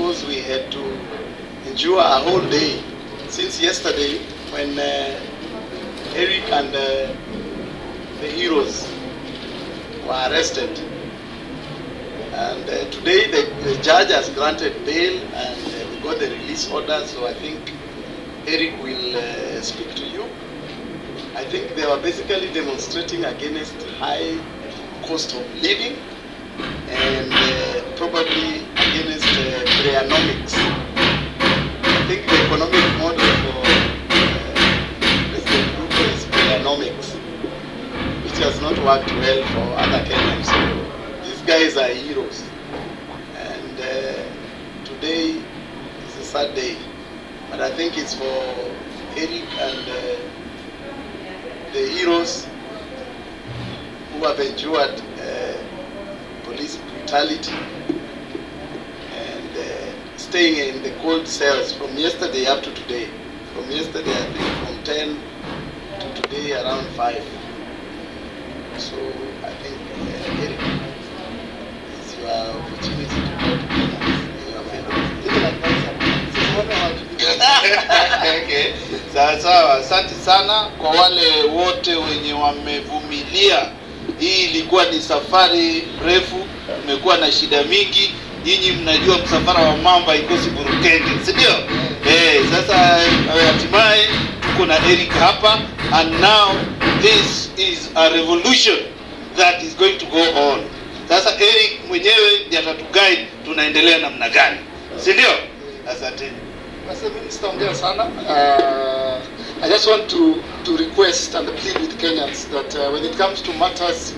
because we had to endure a whole day since yesterday when Erick and the heroes were arrested. And today the judge has granted bail and we got the release order, so I think Erick will speak to you. I think they were basically demonstrating against high cost of living and probably against Breanomics. I think the economic model for President Ruto is Breanomics, which has not worked well for other Kenyans. So these guys are heroes, and today is a sad day, but I think it's for Erick and the heroes who have endured police brutality and staying in the cold cells from yesterday up to today. From yesterday, I think from 10 to today around 5. So I think Erick, it's your opportunity to go to your Okay. Sawa, asante sana kwa wale wote wenye wamevumilia. Hii ilikuwa ni safari refu, tumekuwa na shida mingi. Nyinyi mnajua msafara wa mamba ikosi burukenge, si ndio? Sasa hatimaye tuko na Erick hapa, and now this is a revolution that is going to go on. Sasa Erick mwenyewe ndiye atatuguide tunaendelea namna gani, si ndio? Asante. I just want to request and plead with Kenyans that when it comes to matters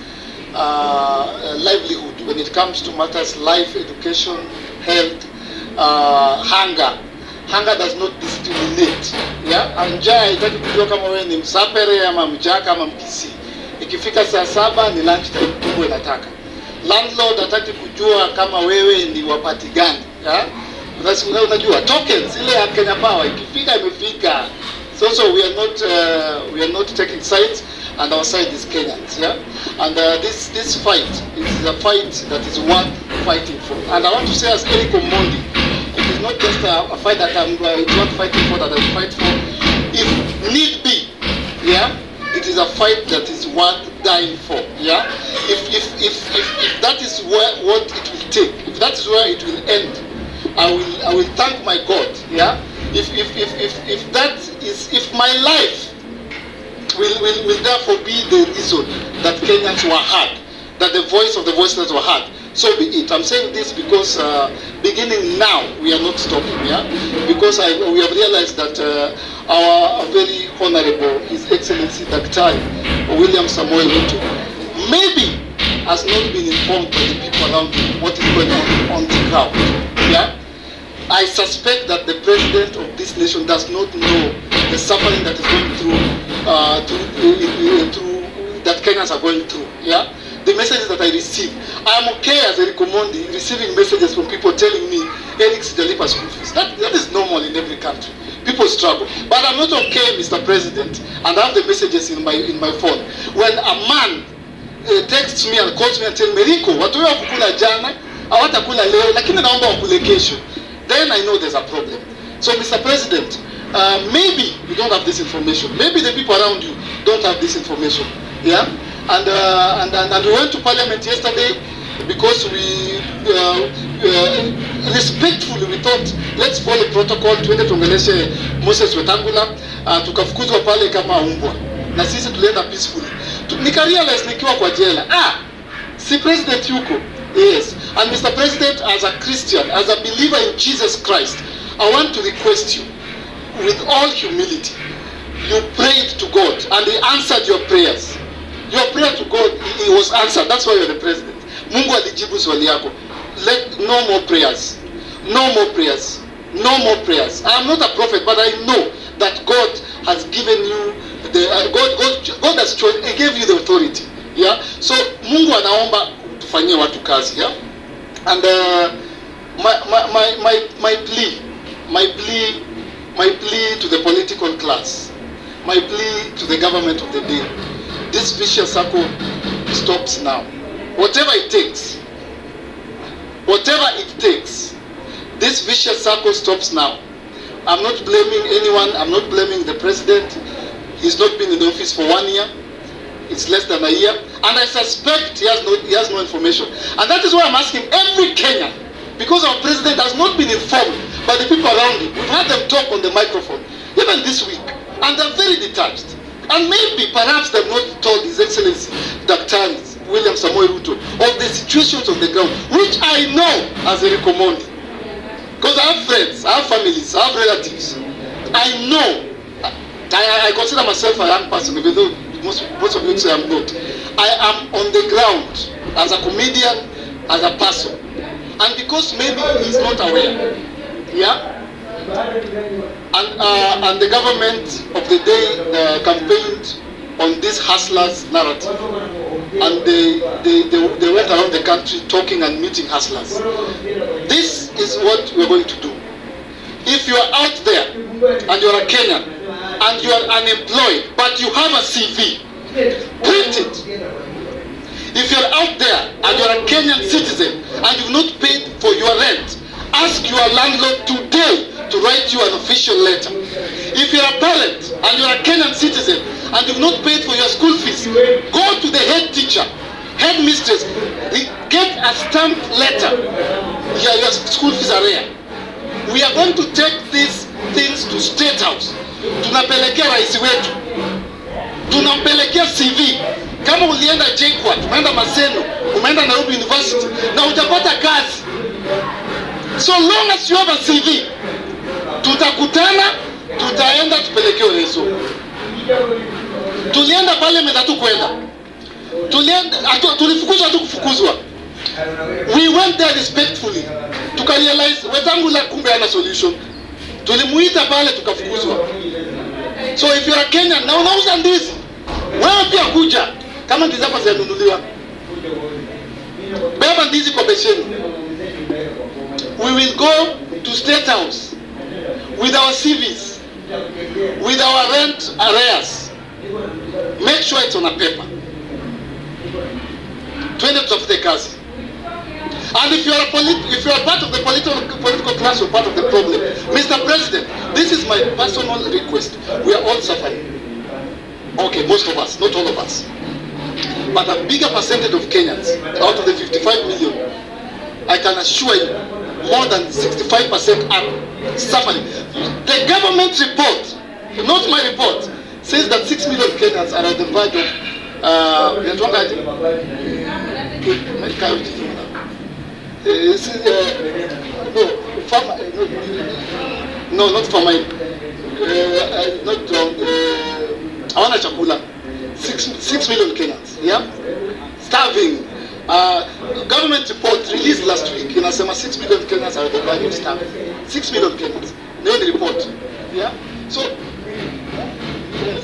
livelihood, when it comes to matters life, education, health, hunger does not discriminate. Yeah? Njaa haitaki kujua kama wewe ni Msapere ama Mjaka ama Mkisii. Ikifika saa 7 ni lunch time, tumbo inataka. Landlord hataki kujua kama wewe ni wapati gani. Yeah? Unajua tokens ile ya Kenya Power ikifika imefika. So we are not taking sides, and our side is Kenyans, yeah. And this fight is a fight that is worth fighting for. And I want to say, as Erick Omondi, it is not just a fight that I'm not fighting for, that I fight for. If need be, yeah, it is a fight that is worth dying for, yeah. If that is what it will take, if that is where it will end, I will thank my God, yeah. If my life will therefore be the reason that Kenyans were heard, that the voice of the voiceless were heard, so be it. I'm saying this because beginning now we are not stopping, yeah, because we have realized that our very honorable His Excellency Dr. William Samoei Ruto maybe has not been informed by the people around him what is going on the ground, yeah. I suspect that the president of this nation does not know the suffering that is going through, that Kenyans are going through. Yeah, the messages that I receive, I am okay as Erick Omondi receiving messages from people telling me Erick sijalipa school fees. That is normal in every country. People struggle, but I'm not okay, Mr. President, and I have the messages in my phone. When a man texts me and calls me and tells me, Rico, watu wa kukula jana, hawatakula leo, lakini naomba wakule kesho. Then I know there's a problem. So, Mr. President, maybe you don't have this information. Maybe the people around you don't have this information. Yeah, and we went to Parliament yesterday because we respectfully we thought let's follow protocol. Tuende tuongeleshe Moses Wetangula, tukafukuzwa pale kama umbwa. Na sisi tulienda peacefully. Nikarealize nikiwa kwa jela. Si president yuko. Yes, and Mr. President, as a Christian, as a believer in Jesus Christ, I want to request you, with all humility, you prayed to God and He answered your prayers. Your prayer to God, it was answered. That's why you're the president. Mungu alijibu swali yako. No more prayers. No more prayers. No more prayers. I am not a prophet, but I know that God has given you God has chosen. He gave you the authority. Yeah. So Mungu anaomba tufanyie watu kazi. Yeah. And my plea to the political class, my plea to the government of the day, this vicious circle stops now. Whatever it takes, this vicious circle stops now. I'm not blaming anyone. I'm not blaming the president. He's not been in the office for 1 year. It's less than a year. And I suspect he has no information. And that is why I'm asking every Kenyan, because our president has not been informed by the people around him. We've had them talk on the microphone, even this week. And they're very detached. And maybe, perhaps they've not told His Excellency Dr. William Samoei Ruto of the situations on the ground, which I know as Erick Omondi. Because I have friends, I have families, I have relatives. I know. I consider myself a young person, even though most of you say I'm not. I am on the ground as a comedian, as a person. And because maybe he's not aware, yeah? And the government of the day campaigned on this hustlers narrative. And they went around the country talking and meeting hustlers. This is what we're going to do. If you are out there and you're a Kenyan and you are unemployed but you have a CV, print it. If you're out there and you're a Kenyan citizen and you've not paid for your rent, ask your landlord today to write you an official letter. If you're a parent and you're a Kenyan citizen and you've not paid for your school fees, go to the head teacher, head mistress, get a stamped letter. Your school fees are here. We are going to take these things to State House. Tunapelekea rais wetu. Tunampelekea CV. Kama ulienda JKUAT, umeenda Maseno, umeenda Nairobi University na utapata kazi. So long as you have a CV, tutakutana, tutaenda tupelekea rezo. Tulienda parliament hatukwenda. Tulifukuzwa hatukufukuzwa. We went there respectfully. Tukarealize Wetangula kumbe hana solution. Tulimuita pale tukafukuzwa. So if you are a Kenyan na unauza ndizi, wewe pia kuja kama ndizi zako zinanunuliwa. Beba ndizi kwa besheni. We will go to State House with our CVs, with our rent arrears. Make sure it's on a paper. Twende tutafute kazi. And if you are part of the political class, you're part of the problem. Mr. President, this is my personal request. We are all suffering. Okay, most of us, not all of us. But a bigger percentage of Kenyans, out of the 55 million, I can assure you, more than 65% are suffering. The government report, not my report, says that 6 million Kenyans are at the verge of no, not for my hawana chakula. 6 million Kenyans, yeah, starving. Government report released last week inasema 6 million Kenyans are at the verge of starving. 6 million Kenyans, no report, yeah. So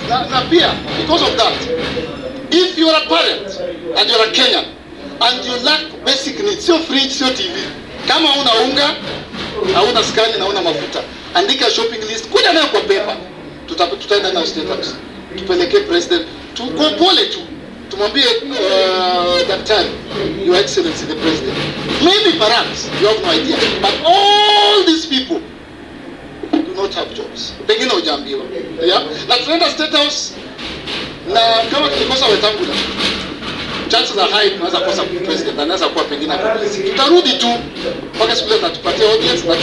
na pia because of that, if you are a parent and you are a Kenyan and you lack basic needs, sio fridge, sio TV, kama una unga, hauna skani na una mafuta, andika shopping list, kuja nayo kwa paper. Tutaenda na State House, tupelekee president, tukopole tu, tumwambie daktari, Your Excellency the President, maybe perhaps you have no idea, but all these people do not have jobs. Pengine hujambiwa, yeah? Na tunaenda State House na kama tukikosa Wetangula, chances are high tunaweza kosa president, anaweza kuwa pengine polisi. Tutarudi tu mpaka siku ile tatupatia audience na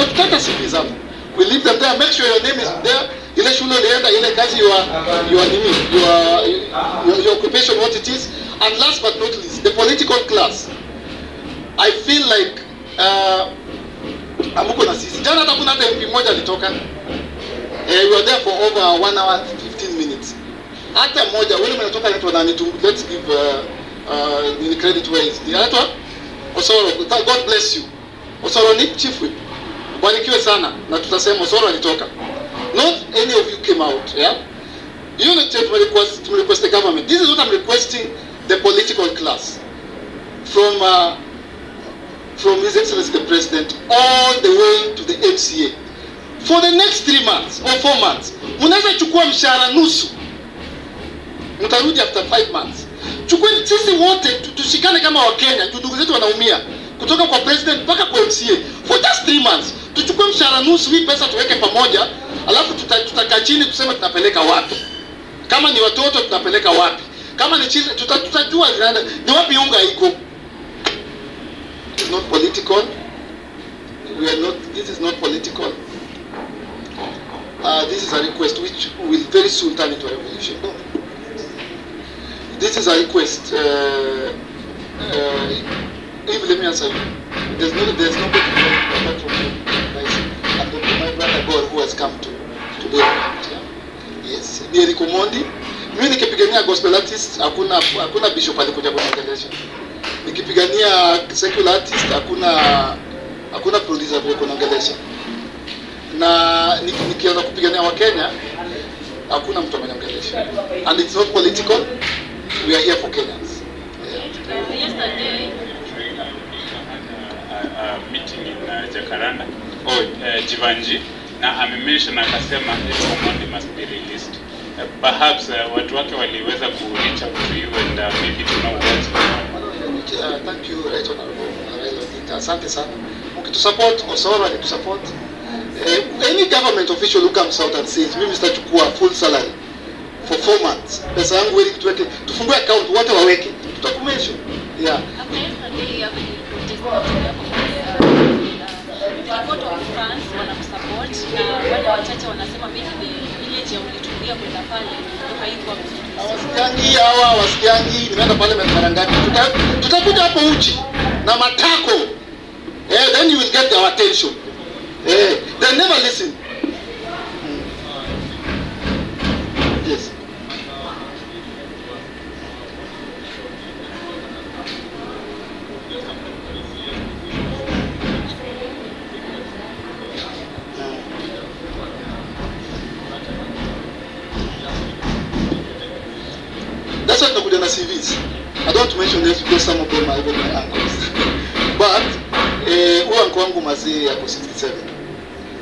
tutaka CV zako. We leave them there, make sure your name is there. Ile shule ulienda, ile kazi your occupation, what it is. And last but not least, the political class. I feel like amuko na sisi. Jana hata kuna hata MP moja alitoka. We were there for over 1 hour 15 minutes. Hata moja wale mnatoka anaitwa nani tu, let's give the credit where is the anaitwa Osoro. God bless you. Osoro ni chief whip. Barikiwe sana na tutasema Osoro alitoka. Not any of you came out, yeah? You know, to request the government. This is what I'm requesting the political class from His Excellency the President all the way to the MCA. For the next 3 months or 4 months, mnaweza chukua mshahara nusu. Mtarudi after 5 months. Chukweni sisi wote tushikane kama Wakenya, ndugu zetu wanaumia. kutoka kwa president mpaka kwa MCA for just 3 months. Tuchukue mshahara nusu, hii pesa tuweke pamoja, alafu tutakaa chini tuseme tunapeleka wapi. Kama ni watoto tunapeleka wapi? Kama ni children tutajua ni wapi unga iko. It's not political. We are not, this is not political. This is a request which will very soon turn into a revolution. No. This is a request. If let me answer you. There's nobody apart from you, and my brother God who has come to the yeah. Yes. Ni Erick Omondi. Mimi nikipigania gospel artist, hakuna bishop alikuja kuniongelesha. Nikipigania secular artist, hakuna producer alikuja kuniongelesha. Na nikianza kupigania wa Kenya, hakuna mtu ameniongelesha. And it's not political. We are here for Kenyans. Yeah. Yesterday, meeting in Jakaranda, Jivanji, na amemention akasema Erick Omondi must be released. Perhaps watu wake waliweza ku reach out to you and maybe to know what's going on. Thank you, Right Honorable. Asante sana. Mkitusupport, Osoro alitusupport. Any government official who comes out and says, mimi sitachukua full salary for 4 months. Pesa yangu ili tuweke, tufungue account wote waweke. Tutakumention. Yeah. Wasikiangi, nimeenda pale mara ngapi? Tutakuja hapo uchi na matako. Then you will get their attention. They never listen. Yes. That's why tunakuja na CVs. I don't mention this because some of them are even my uncles. But huyo uncle wangu mazee yako 67.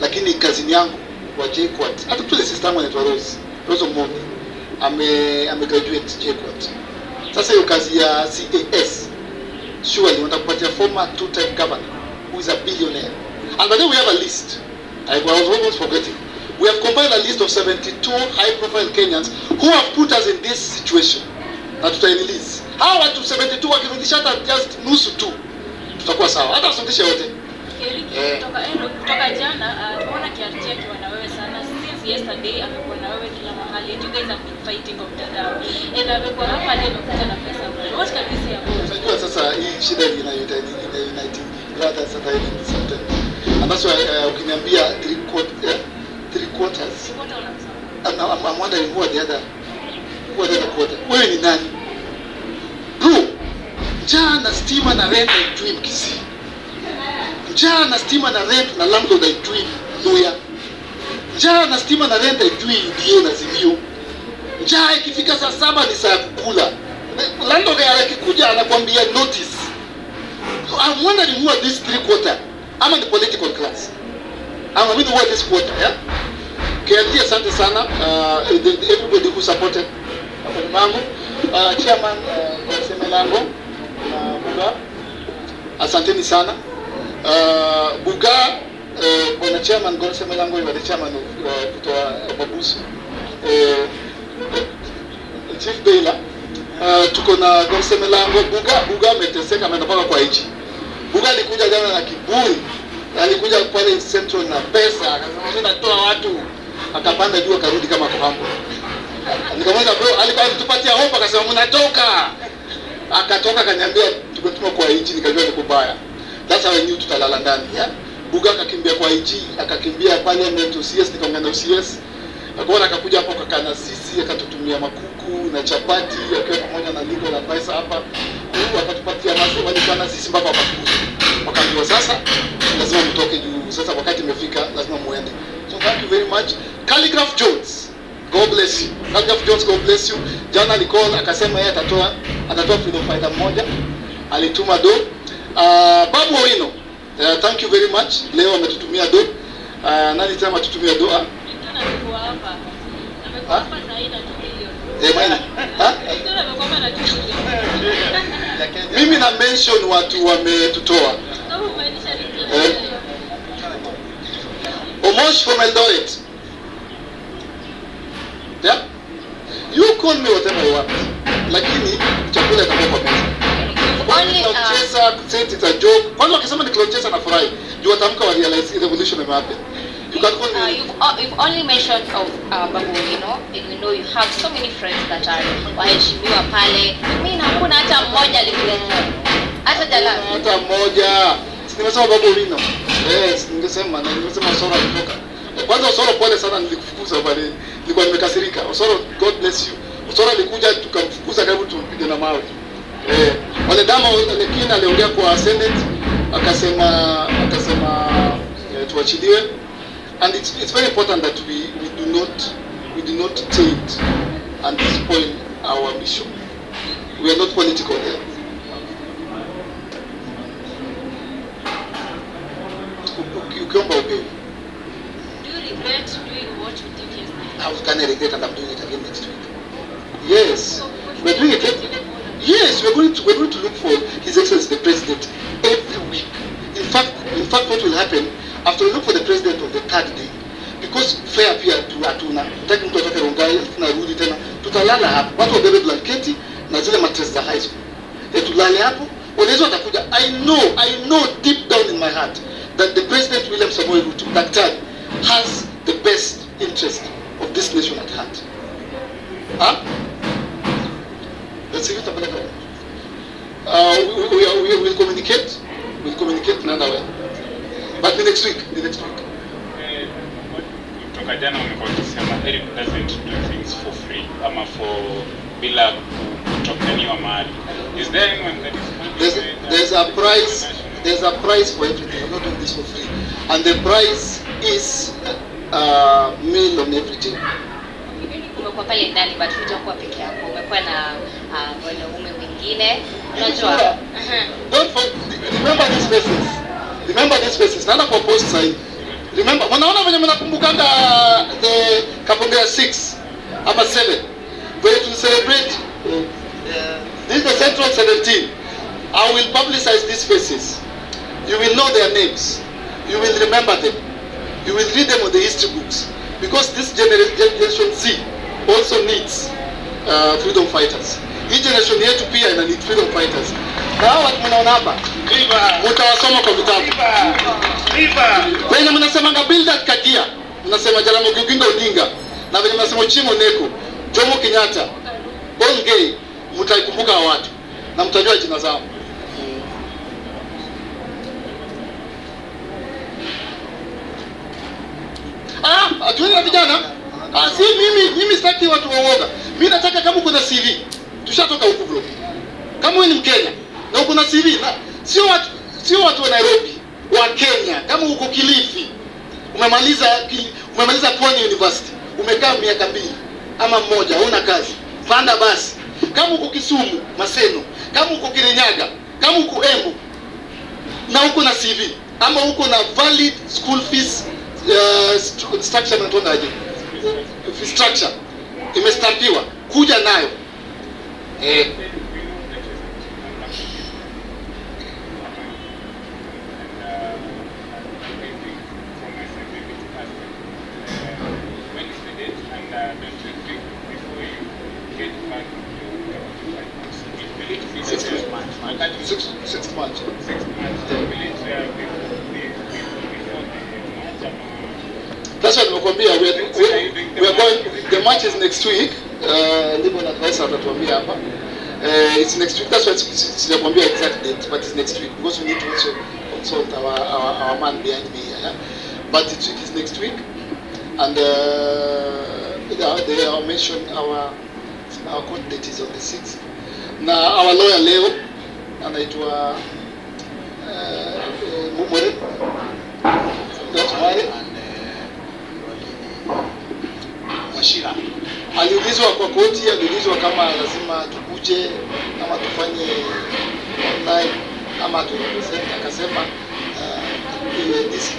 Lakini kazini yangu wa JKUAT, hata tu sister yangu anaitwa Rose Omondi. Graduate JKUAT. Sasa hiyo kazi ya CAS surely watakupatia former 2-time governor who is a billionaire. And by the way, we have a list. I was almost forgetting. We have compiled a list of 72 high-profile Kenyans who have put us in this situation. Na tutaendeleza. Hawa watu 72 wakirudisha hata just nusu tu, tutakuwa sawa. Hata usindishe wote. Kutoka jana tumeona kiartia kwa na wewe sana. Since yesterday amekuwa na wewe kila mahali. You guys have been fighting of the down. And amekuwa hapa leo kuja na pesa. What can you say about it? Unajua sasa hii shida ina united brothers at the same time. And that's why ukiniambia 3 quarters. I'm wondering who are the other quarter. Wewe ni nani? Bro, njaa na stima na rent haijui Mkisii. Njaa na stima na rent na landlord haijui Luya. Njaa na stima na rent haijui UDA na Zimio. Njaa ikifika saa 7 ni saa ya kukula. Landlord akikuja anakuambia notice. I'm wondering who are these 3 quarter. I'm in the political class. I'm who are this quarter, yeah? KLD, asante sana. Everybody who supported Mango, chairman Semelango na Buga, asanteni sana. Buga, bwana chairman Semelango, you are the chairman of kutoa Babusu. Chief Baila, tuko na Semelango. Buga ameteseka, ameenda mpaka kwa hichi. Buga alikuja jana na kiburi, alikuja pale Central na pesa, akasema mimi natoa watu, akapanda juu akarudi kama kuhambo. Nikamwambia bro, alikuwa anatupatia hope, akasema mnatoka. Akatoka akaniambia tumetuma kwa hichi, nikajua ni kubaya. That's how I knew tutalala ndani, yeah? Buga akakimbia kwa hichi, akakimbia parliament UCS, nikaongea na UCS. Akaona akakuja hapo akakaa na sisi, akatutumia makuku na chapati, akiwa pamoja na Ligo na Paisa hapa. Akatupatia nasi, walikuwa na sisi mpaka wakakuja. Wakaambiwa sasa lazima mtoke juu. Sasa wakati imefika lazima muende. So thank you very much. Calligraph Jones, God bless you. Calligraph Jones, God bless you. Jana alicall akasema yeye atatoa freedom fighter mmoja. Alituma do. Babu Owino, thank you very much. Leo ametutumia do. Nani tena tutumia do? Amekuwa hapa. Amekuwa hapa zaidi ya 2 milioni. Maina. Ndio amekuwa na 2 milioni. Mimi na mention watu wametutoa. Omosh from Eldoret. Yeah? You call me whatever you want. Lakini chakula itakuwa kwa meza. Cloud chaser, it's a joke. Kwanza wakisema ni cloud chaser nafurahi. Juu watamka wa realize revolution imehappen. You can call me. You've only mentioned of Babu, you know, and we know you have so many friends that are waheshimiwa pale. Mimi hakuna hata mmoja alikuletea. Hata jala. Hata mmoja. Nimesema Babu Wino. Yes, nimesema Osoro alitoka. Kwanza Osoro pole sana, nilikufukuza pale. Nilikuwa nimekasirika. Osoro, God bless you. Osoro alikuja tukamfukuza karibu tumpige na mawe. Wale dama lakini aliongea kwa Senate akasema tuachiliwe, and it's very important that we do not taint and spoil our mission. We are not political there. Ukiomba ubeo. Do you regret doing what you did yesterday? How can I regret, and I'm doing it again next week? Yes, we're doing it. Yes, we're going to look for His Excellency the President every week. In fact, what will happen after we look for the President on the third day, because fair pia hatuna, tutaki mtu atoke Rongai tunarudi tena, tutalala hapo, watu wabebe blanketi na zile mattress za high school, tulale hapo. Unaweza watakuja. I know deep down in my heart that the President William Samoei Ruto, Daktari, has the best interest of this nation at heart. Let's see what we will communicate. We'll communicate another way. But the next week. Kutoka jana umekuwa ukisema Erick doesn't do things for free ama for bila kutokaniwa mahali. Is there anyone that is there's a price for everything. I'm not doing this for free. And the price is meal on everything. Umekuwa pale ndani but hutakuwa peke yako. Umekuwa na wanaume wengine. Unajua? Remember these faces. Nana kwa post sign. Remember, mnaona venye mnakumbukanga the Kapongea 6 ama 7 where to celebrate this is the Central 17. I will publicize these faces. You will know their names. You will remember them. You will read them on the history books, because this generation Z also needs freedom fighters. Hii generation yetu pia ina need freedom fighters. Na hao watu mnaona hapa, mtawasoma kwa vitabu. Venye mnasemanga Bildad Kagia, mnasema Jaramogi Oginga Odinga, na venye mnasema Chimo Neko, Jomo Kenyatta, Bongei, mtaikumbuka hao watu na mtajua jina zao. Atueni vijana. Si mimi sitaki watu waoga. Mimi nataka kama uko na CV. Tushatoka huko bro. Kama wewe ni Mkenya na uko na CV, na sio watu wa Nairobi, wa Kenya. Kama uko Kilifi, umemaliza Pwani University, umekaa miaka 2 ama 1, huna kazi, panda basi. Kama uko Kisumu, Maseno, kama uko Kirinyaga, kama uko Embu na uko na CV ama uko na valid school fees structure natondaje, structure imestampiwa, kuja nayo. Six months. That's what nimekwambia. We are going. The match is next week. Ndivyo na advice atatuambia hapa. It's next week. That's why sijakwambia exact date, but it's next week because we need to also consult our man behind me here. Yeah? But it is next week, and they are mentioned our court date is on the 6th. Na our lawyer leo anaitwa Mumore. That's why Mashira aliulizwa kwa koti, aliulizwa kama lazima tukuje ama tufanye online ama turepresent, akasema this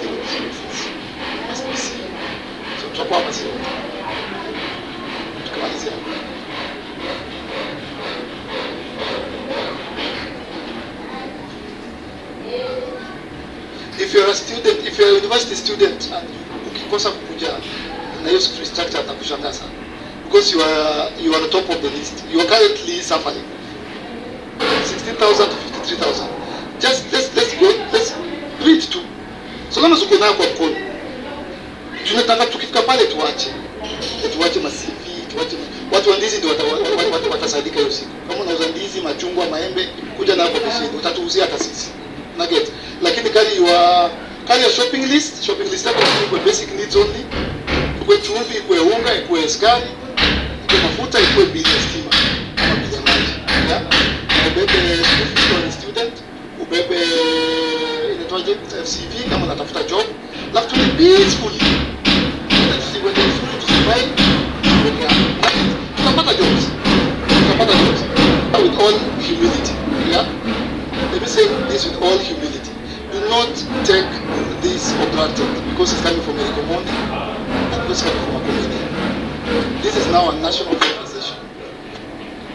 must be seen. So tutakuwa hapa sio tukamalizia. If you're just a student and ukikosa kukuja na hiyo structure atakushangaza sana, because you are the top of the list. You are currently suffering 16,000 to 53,000. Just let's print tu. So kama uko nayo kwa mkono, tunataka tukifika pale tuache masivi, tuache watu wa ndizi ndio watasaidika hiyo siku. Kama unauza ndizi, machungwa, maembe, kuja na hapo pesa utatuuzia hata sisi. Na get. Lakini kali ya shopping list yako ni basic needs only. Kwa chumvi, kwa unga, kwa sukari, kwa mafuta, kwa bili ya stima, kama bili ya maji. Yeah? Ubebe for student, ubebe inatoaje CV kama unatafuta job. Love to live peacefully. That's when they free to survive. Tukapata jobs with all humility. Yeah? Let me say this with all humility. Do not take this for granted because it's coming from Erick Omondi and it's coming from a comedian. This is now a national organization.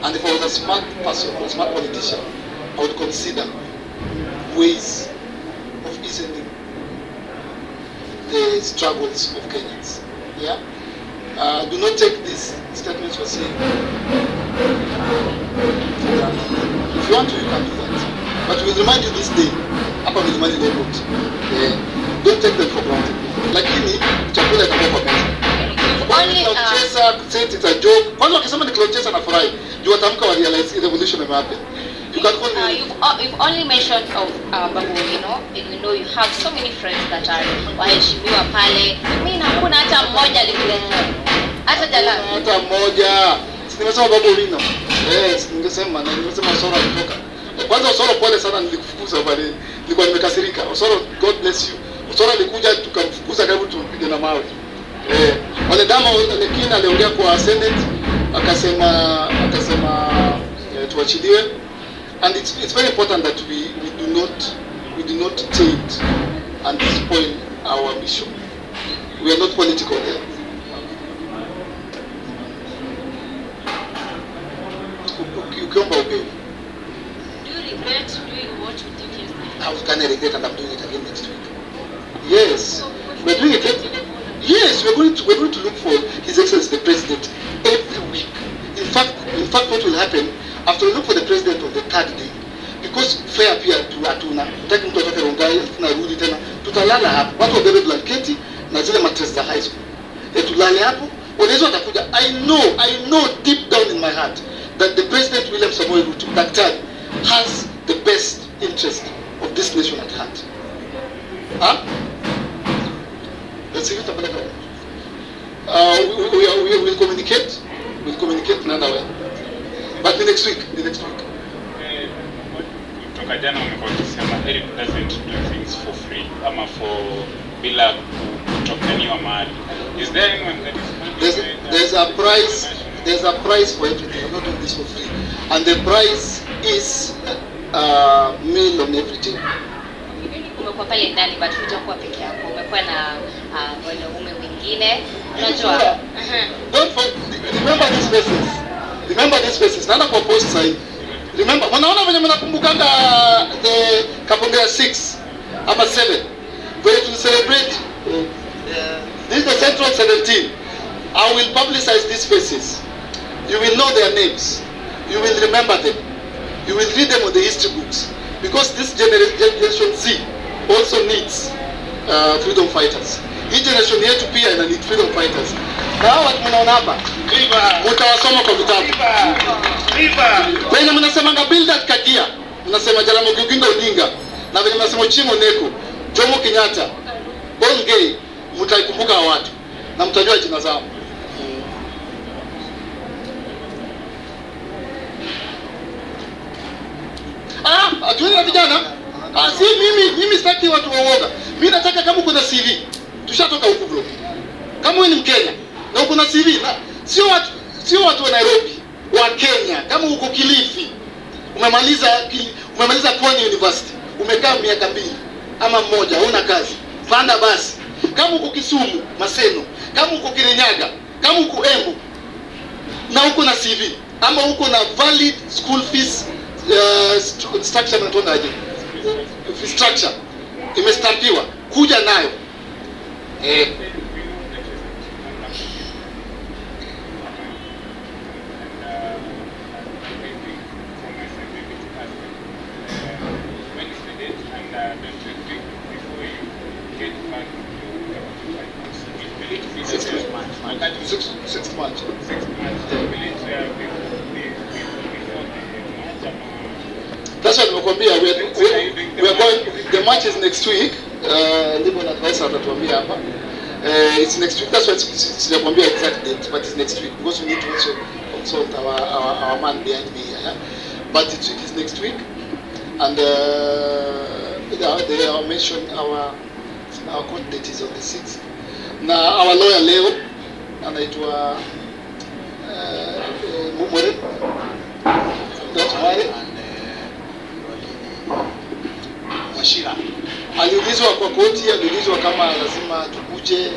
And if I was a smart person or a smart politician, I would consider ways of easing the struggles of Kenyans. Yeah? Do not take these statements for saying for granted. If you want to, you can do that. But we'll remind you this day, hapa we'll remind you about. Don't take them for granted. Lakini chakula itakuwa kwa meza. Cloud say it's a joke. Kwanza wakisema ni cloud chaser na furahi. Juu watamka wa realize revolution imehappen. You can only you've only mentioned of Babu, and we know you have so many friends that are waheshimiwa pale. Mimi hakuna hata mmoja alikuletea. Hata jalala. Hata mmoja. Nimesema Babu Wino. Ningesema Osoro kutoka. Kwanza Osoro pole sana, nilikufukuza pale. Nilikuwa nimekasirika. Osoro, God bless you. Osoro alikuja tukamfukuza karibu tumpige na mawe. Wale dama lakini aliongea kwa Senate akasema tuachiliwe. And it's very important that we do not taint and spoil our mission. We are not political there. Ukiomba upewe. Do you regret doing what you did yesterday? How can I regret, and I'm doing it again next week? Yes, we're doing it. Yes, we're going to look for His Excellency the President every week. In fact, what will happen after we look for the President on the third day, because fair pia hatuna, tutaki mtu atoke Rongai tunarudi tena, tutalala hapo. Watu wabebe blanketi na zile mattress za high school. Tulale hapo. Wanaweza watakuja. I know deep down in my heart that the President William Samoei Ruto, Daktari, has the best interest of this nation at heart. Let's see what we will communicate. We'll communicate another way. But the next week. Kutoka jana umekuwa ukisema Erick doesn't do things for free ama for bila kutokaniwa mahali. Is there anyone that is there's a price for everything. I'm not doing this for free. And the price is meal on everything. Umekuwa pale ndani but hutakuwa peke yako. Umekuwa na wanaume wengine. Unajua? Remember these faces. Nana kwa post sasa. Remember, wanaona venye mnakumbukanga the Kapongea 6 ama 7 where to celebrate. This is the Central 17. I will publicize these faces. You will know their names. You will remember them. You will read them on the history books. Because this generation Z also needs freedom fighters. Hii generation yetu pia ina need freedom fighters. Na hawa mnaona hapa, mtawasoma kwa vitabu. Venye mnasemanga Bildad Kagia, mnasema Jaramogi Oginga Odinga, na venye mnasema Chimo Neko, Jomo Kenyatta, Bongei, mtaikumbuka watu na mtajua jina zao. Atueni na vijana. Si mimi sitaki watu waoga. Mimi nataka kama uko na CV. Tushatoka huko bro. Kama wewe ni Mkenya na uko na CV, na sio watu wa Nairobi, wa Kenya. Kama uko Kilifi, umemaliza Pwani University, umekaa miaka 2 ama 1, huna kazi. Panda basi. Kama uko Kisumu, Maseno, kama uko Kirinyaga, kama uko Embu na uko na CV ama uko na valid school fees structure, structure imestampiwa, kuja nayo. Six months. That's what nimekuambia. We are going. The match is next week. Ndivyo na advice atatuambia hapa. It's next week. That's why sijakwambia exact date, but it's next week because we need to also consult our man behind me. Yeah? But it is next week, and they are mentioned our court date is on the 6th. Now our lawyer leo anaitwa Mumore. That's why Mashira aliulizwa kwa koti, aliulizwa kama lazima tukuje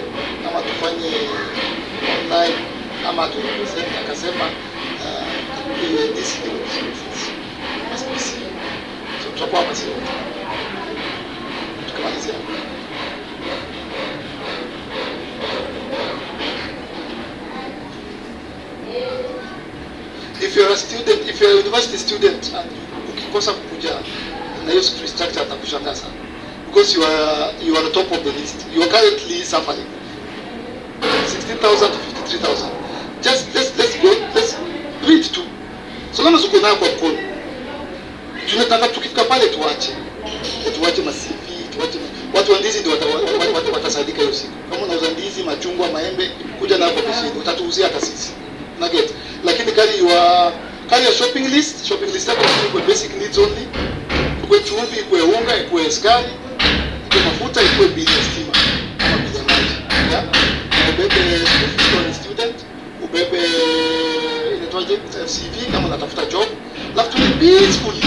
ama tufanye online ama tukusema, akasema this must be seen. So tutakuwa basi tukamalizia. If you're a student, if you're a university student and ukikosa kukuja na hiyo structure atakushangaza because you are the top of the list. You are currently suffering 16,000 to 53,000. Just let's read too. So kama uko nayo kwa mkono, tunataka tukifika pale tuache masivi, tuache watu wa ndizi ndio watasaidika hiyo siku. Kama unauza ndizi, machungwa, maembe, kuja na hapo pesa utatuuzia hata sisi. Na get. Lakini carry your shopping list yako kwa basic needs only. Kwa chumvi, kwa unga, kwa sukari, kwa mafuta, kwa bili ya stima, kwa bili ya maji. Yeah? Ubebe student, ubebe inatoaje CV kama unatafuta job. Alafu tu peacefully